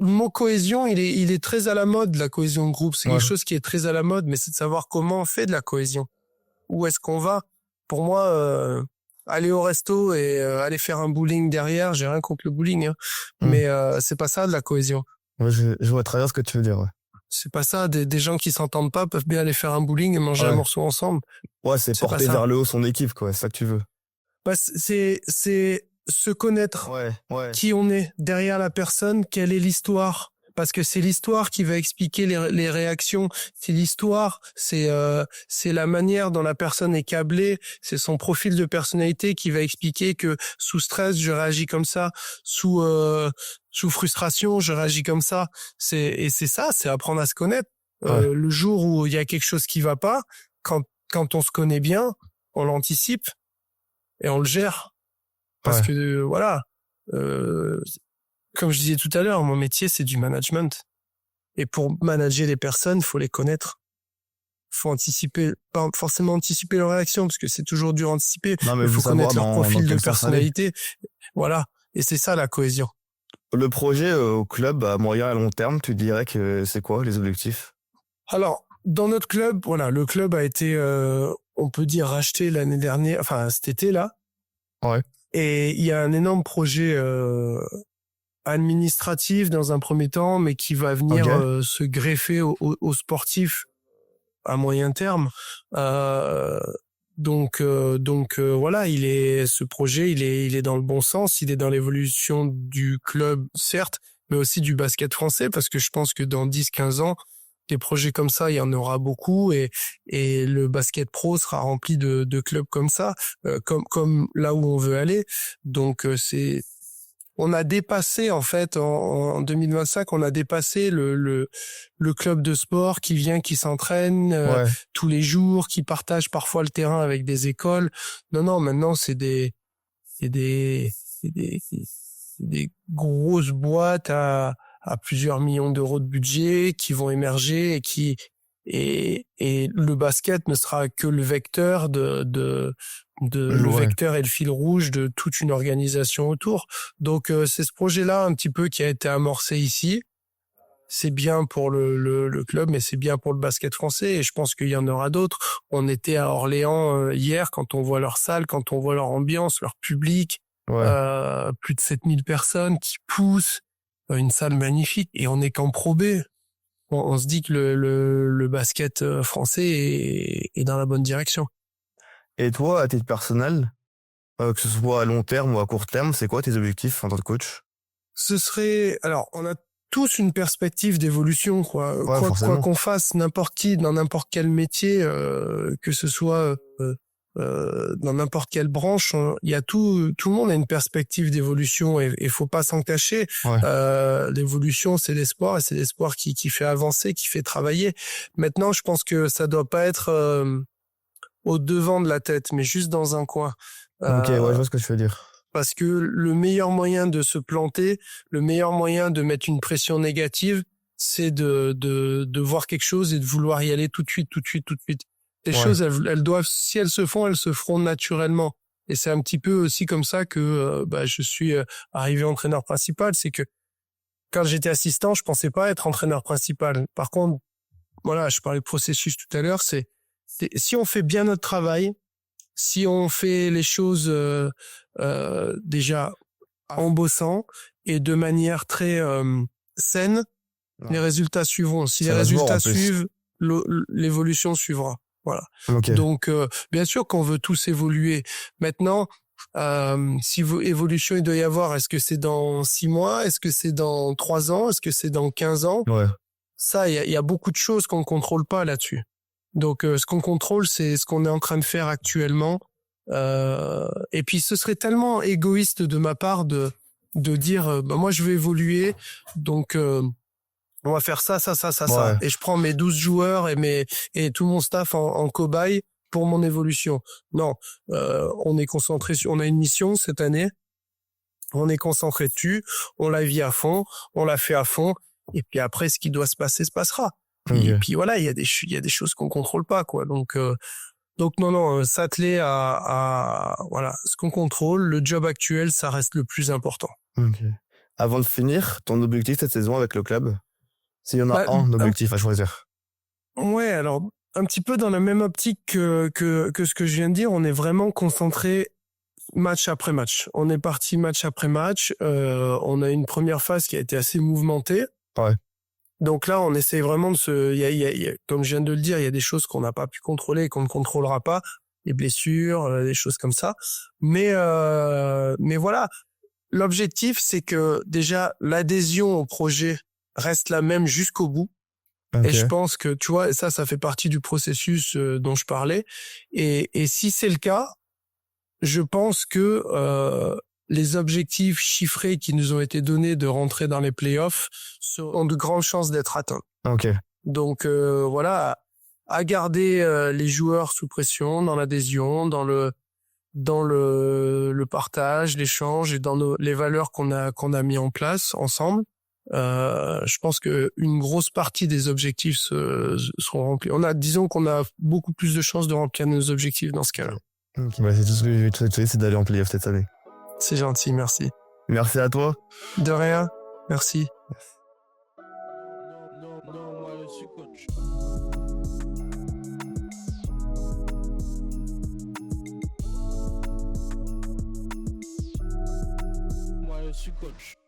le mot cohésion, il est très à la mode, la cohésion de groupe. C'est quelque chose qui est très à la mode, mais c'est de savoir comment on fait de la cohésion. Où est-ce qu'on va? Pour moi, aller au resto et aller faire un bowling derrière, j'ai rien contre le bowling, hein. Mais c'est pas ça de la cohésion. Ouais, je vois très bien ce que tu veux dire, ouais. C'est pas ça. Des gens qui s'entendent pas peuvent bien aller faire un bowling et manger un morceau ensemble. Ouais, c'est porter vers le haut son équipe, quoi. C'est ça que tu veux. C'est se connaître, qui on est derrière la personne, quelle est l'histoire, parce que c'est l'histoire qui va expliquer les réactions, c'est l'histoire, c'est la manière dont la personne est câblée, c'est son profil de personnalité qui va expliquer que sous stress je réagis comme ça, sous frustration je réagis comme ça, c'est ça, c'est apprendre à se connaître. Le jour où il y a quelque chose qui va pas, quand on se connaît bien, on l'anticipe et on le gère. Parce que voilà, comme je disais tout à l'heure, mon métier c'est du management. Et pour manager les personnes, il faut les connaître. Il faut anticiper, pas forcément anticiper leurs réactions, parce que c'est toujours dur à anticiper. Non, mais il faut connaître leur profil de quel personnalité. Voilà. Et c'est ça la cohésion. Le projet au club à moyen et à long terme, tu dirais que c'est quoi les objectifs? Alors, dans notre club, voilà, le club a été, on peut dire, racheté l'année dernière, enfin cet été là. Ouais. Et il y a un énorme projet administratif dans un premier temps, mais qui va venir se greffer aux sportifs à moyen terme. Donc voilà, ce projet, il est dans le bon sens, il est dans l'évolution du club, certes, mais aussi du basket français, parce que je pense que dans 10-15 ans, des projets comme ça, il y en aura beaucoup et le basket pro sera rempli de clubs comme ça, comme là où on veut aller. Donc on a dépassé en fait en 2025, on a dépassé le club de sport qui vient, qui s'entraîne tous les jours, qui partage parfois le terrain avec des écoles. Non, maintenant c'est des grosses boîtes à plusieurs millions d'euros de budget qui vont émerger et le basket ne sera que le vecteur le vecteur et le fil rouge de toute une organisation autour. Donc c'est ce projet-là un petit peu qui a été amorcé ici. C'est bien pour le club, mais c'est bien pour le basket français et je pense qu'il y en aura d'autres. On était à Orléans hier, quand on voit leur salle, quand on voit leur ambiance, leur public, plus de 7000 personnes qui poussent, une salle magnifique et on est qu'en Pro B. On se dit que le basket français est dans la bonne direction. Et toi, à titre personnel, que ce soit à long terme ou à court terme, c'est quoi tes objectifs en tant que coach? Alors, on a tous une perspective d'évolution, quoi qu'on fasse, n'importe qui, dans n'importe quel métier, que ce soit dans n'importe quelle branche, il y a tout le monde a une perspective d'évolution et faut pas s'en cacher. L'évolution, c'est l'espoir et c'est l'espoir qui fait avancer, qui fait travailler. Maintenant, je pense que ça doit pas être au devant de la tête, mais juste dans un coin. Ok, je vois ce que tu veux dire. Parce que le meilleur moyen de se planter, le meilleur moyen de mettre une pression négative, c'est de voir quelque chose et de vouloir y aller tout de suite. Les choses, elles doivent, si elles se font, elles se feront naturellement. Et c'est un petit peu aussi comme ça que je suis arrivé entraîneur principal. C'est que quand j'étais assistant, je pensais pas être entraîneur principal. Par contre, voilà, je parlais de processus tout à l'heure, c'est si on fait bien notre travail, si on fait les choses déjà en bossant et de manière très saine, Ouais. les résultats suivront. Si Ça les va se voir, en résultats plus. suivent, l'évolution suivra. Voilà. Ok. Donc, bien sûr qu'on veut tous évoluer. Maintenant, si évolution il doit y avoir, est-ce que c'est dans 6 mois? Est-ce que c'est dans 3 ans? Est-ce que c'est dans 15 ans? Ouais. Ça, il y a beaucoup de choses qu'on ne contrôle pas là-dessus. Donc, ce qu'on contrôle, c'est ce qu'on est en train de faire actuellement. Et puis, ce serait tellement égoïste de ma part de dire, bah, moi, je veux évoluer, donc on va faire ça. Ouais. Et je prends mes 12 joueurs et tout mon staff en cobaye pour mon évolution. Non, on est concentré on a une mission cette année. On est concentré dessus. On la vit à fond. On la fait à fond. Et puis après, ce qui doit se passer se passera. Et Ok. puis voilà, il y a des choses qu'on contrôle pas, quoi. Donc non, s'atteler à voilà, ce qu'on contrôle, le job actuel, ça reste le plus important. Ok. Avant de finir, ton objectif cette saison avec le club? S'il y en a Bah, un objectif à choisir. Ouais, alors un petit peu dans la même optique que ce que je viens de dire, on est vraiment concentré match après match. On est parti match après match. On a une première phase qui a été assez mouvementée. Ouais. Donc là, on essaie vraiment de comme je viens de le dire, il y a des choses qu'on n'a pas pu contrôler et qu'on ne contrôlera pas, les blessures, des choses comme ça. Mais voilà, l'objectif, c'est que déjà l'adhésion au projet reste la même jusqu'au bout. Ok. Et je pense que, tu vois, ça fait partie du processus dont je parlais. Et si c'est le cas, je pense que les objectifs chiffrés qui nous ont été donnés de rentrer dans les playoffs ont de grandes chances d'être atteints. Ok. Donc voilà, à garder les joueurs sous pression, dans l'adhésion, dans le partage, l'échange et dans les valeurs qu'on a mis en place ensemble. Je pense que une grosse partie des objectifs seront remplis. Disons qu'on a beaucoup plus de chances de remplir nos objectifs dans ce cas-là. Ok. Bah, c'est tout ce que je vais te souhaiter, c'est d'aller en playoff cette année. C'est gentil, merci. Merci à toi. De rien, merci. Non, moi je suis coach. Moi je suis coach.